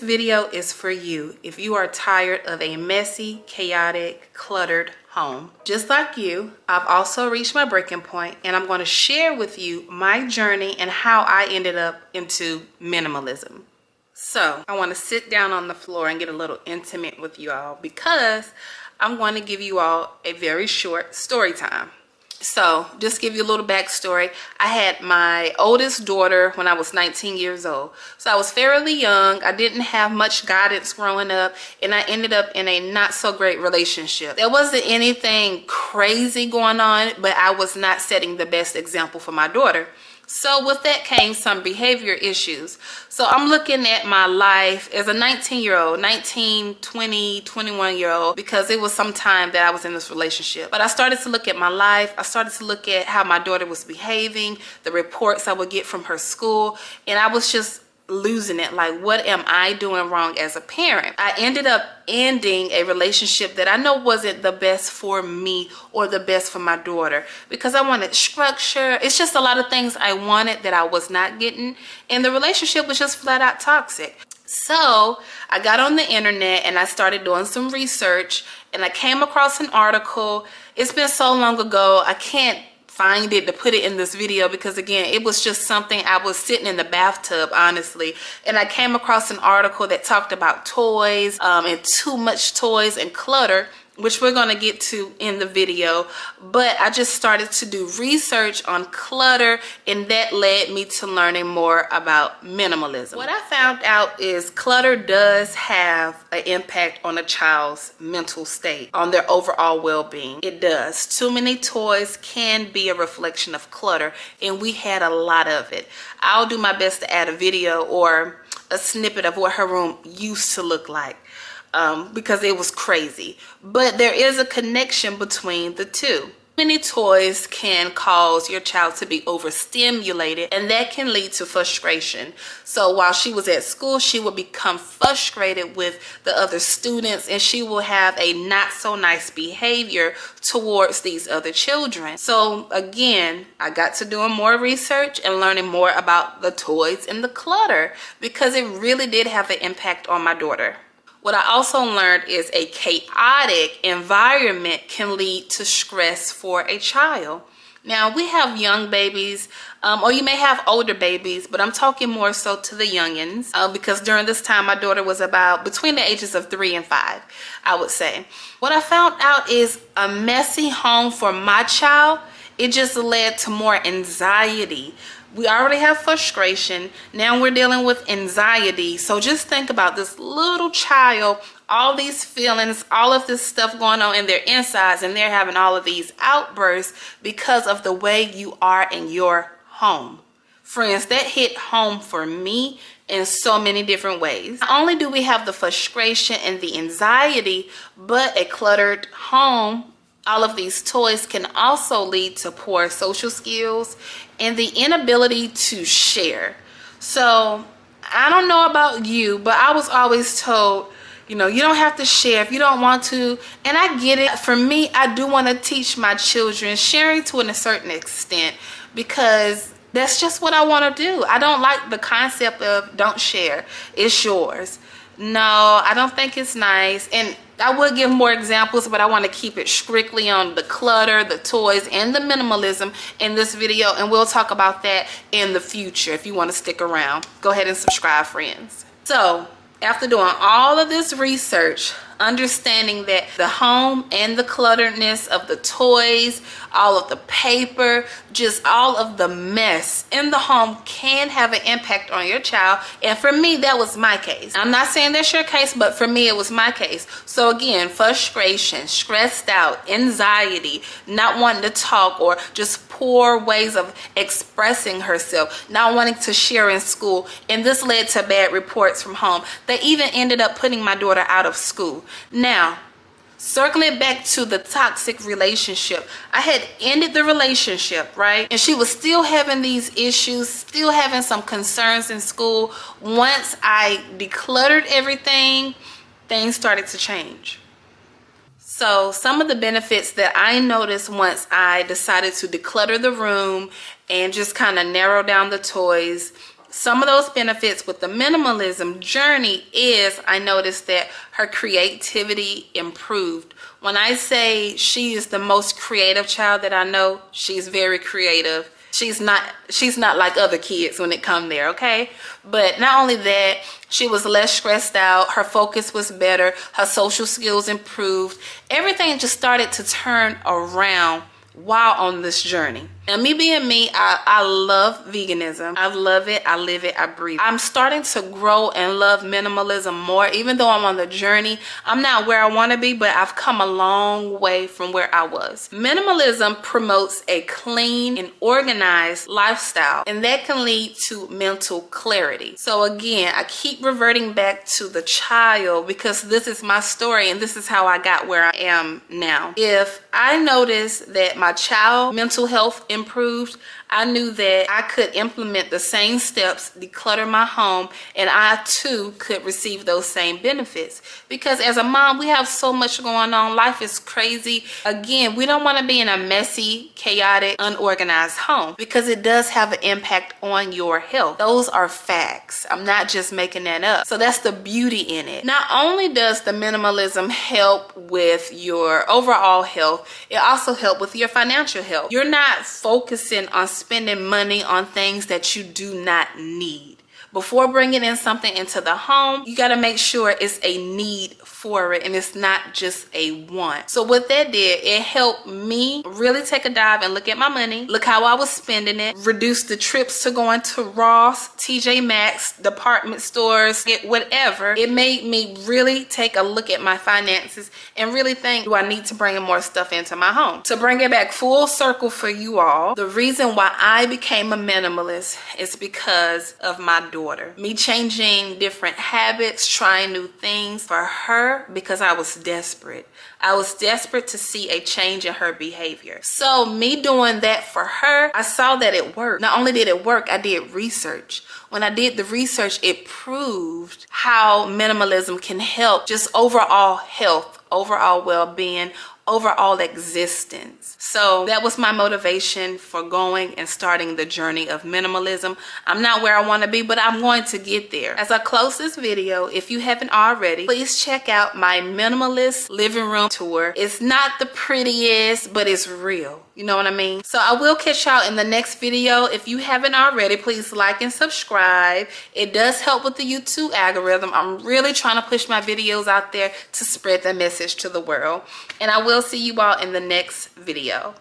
Video is for you if you are tired of a messy, chaotic, cluttered home. Just like you, I've also reached my breaking point, and I'm going to share with you my journey and how I ended up into minimalism. So I want to sit down on the floor and get a little intimate with you all because I'm going to give you all a very short story time. So just give you a little backstory. I had my oldest daughter when I was 19 years old. So I was fairly young. I didn't have much guidance growing up, and I ended up in a not so great relationship. There wasn't anything crazy going on, but I was not setting the best example for my daughter. So with that came some behavior issues. So I'm looking at my life as a 19-year-old, 19, 20, 21-year-old, because it was some time that I was in this relationship. But I started to look at my life. I started to look at how my daughter was behaving, the reports I would get from her school, and I was just losing it. Like, what am I doing wrong as a parent? I ended up ending a relationship that I know wasn't the best for me or the best for my daughter, because I wanted structure. It's just a lot of things I wanted that I was not getting, and the relationship was just flat out toxic. So I got on the internet and I started doing some research, and I came across an article. It's been so long ago, I can't find it to put it in this video because, again, it was just something I was sitting in the bathtub, honestly, and I came across an article that talked about toys and too much toys and clutter, which we're going to get to in the video. But I just started to do research on clutter, and that led me to learning more about minimalism. What I found out is clutter does have an impact on a child's mental state, on their overall well-being. It does. Too many toys can be a reflection of clutter, and we had a lot of it. I'll do my best to add a video or a snippet of what her room used to look like. Because it was crazy. But there is a connection between the two. Many toys can cause your child to be overstimulated, and that can lead to frustration. So while she was at school, she would become frustrated with the other students, and she will have a not so nice behavior towards these other children. So again, I got to doing more research and learning more about the toys and the clutter, because it really did have an impact on my daughter. What I also learned is a chaotic environment can lead to stress for a child. Now, we have young babies, or you may have older babies, but I'm talking more so to the youngins, because during this time, my daughter was about between the ages of 3 and 5, I would say. What I found out is a messy home for my child, it just led to more anxiety. We already have frustration. Now we're dealing with anxiety. So just think about this little child, all these feelings, all of this stuff going on in their insides, and they're having all of these outbursts because of the way you are in your home. Friends, that hit home for me in so many different ways. Not only do we have the frustration and the anxiety, but a cluttered home, all of these toys can also lead to poor social skills and the inability to share. So I don't know about you, but I was always told, you don't have to share if you don't want to. And I get it. For me, I do want to teach my children sharing to a certain extent, because that's just what I want to do. I don't like the concept of don't share, it's yours. No, I don't think it's nice. And I would give more examples, but I want to keep it strictly on the clutter, the toys, and the minimalism in this video. And we'll talk about that in the future. If you want to stick around, go ahead and subscribe, friends. So after doing all of this research, understanding that the home and the clutteredness of the toys, all of the paper, just all of the mess in the home can have an impact on your child. And for me, that was my case. I'm not saying that's your case, but for me, it was my case. So again, frustration, stressed out, anxiety, not wanting to talk, or just poor ways of expressing herself, not wanting to share in school. And this led to bad reports from home. They even ended up putting my daughter out of school. Now, circling back to the toxic relationship, I had ended the relationship, right? And she was still having these issues, still having some concerns in school. Once I decluttered everything, things started to change. So some of the benefits that I noticed once I decided to declutter the room and just kind of narrow down the toys some of those benefits with the minimalism journey is I noticed that her creativity improved. When I say she is the most creative child that I know, she's very creative. She's not like other kids when it come there, okay? But not only that, she was less stressed out. Her focus was better. Her social skills improved. Everything just started to turn around while on this journey. Now, me being me, I love veganism. I love it. I live it. I breathe it. I'm starting to grow and love minimalism more. Even though I'm on the journey, I'm not where I want to be, but I've come a long way from where I was. Minimalism promotes a clean and organized lifestyle, and that can lead to mental clarity. So again, I keep reverting back to the child because this is my story and this is how I got where I am now. If I noticed that my child mental health improved, I knew that I could implement the same steps, declutter my home, and I too could receive those same benefits. Because as a mom, we have so much going on. Life is crazy. Again, we don't want to be in a messy, chaotic, unorganized home because it does have an impact on your health. Those are facts. I'm not just making that up. So that's the beauty in it. Not only does the minimalism help with your overall health, it also helps with your financial health. You're not focusing on spending money on things that you do not need. Before bringing in something into the home, you got to make sure it's a need for it and it's not just a want. So what that did, it helped me really take a dive and look at my money, look how I was spending it, reduce the trips to going to Ross, TJ Maxx, department stores, get whatever. It made me really take a look at my finances and really think, do I need to bring more stuff into my home? To bring it back full circle for you all, the reason why I became a minimalist is because of my daughter. Me changing different habits, trying new things for her because I was desperate. I was desperate to see a change in her behavior. So me doing that for her, I saw that it worked. Not only did it work, I did research. When I did the research, it proved how minimalism can help just overall health, overall well-being, overall existence. So that was my motivation for going and starting the journey of minimalism. I'm not where I want to be, but I'm going to get there. As I close this video, if you haven't already, please check out my minimalist living room tour. It's not the prettiest, but it's real. You know what I mean? So I will catch y'all in the next video. If you haven't already, please like and subscribe. It does help with the YouTube algorithm. I'm really trying to push my videos out there to spread the message to the world. And I will see you all in the next video.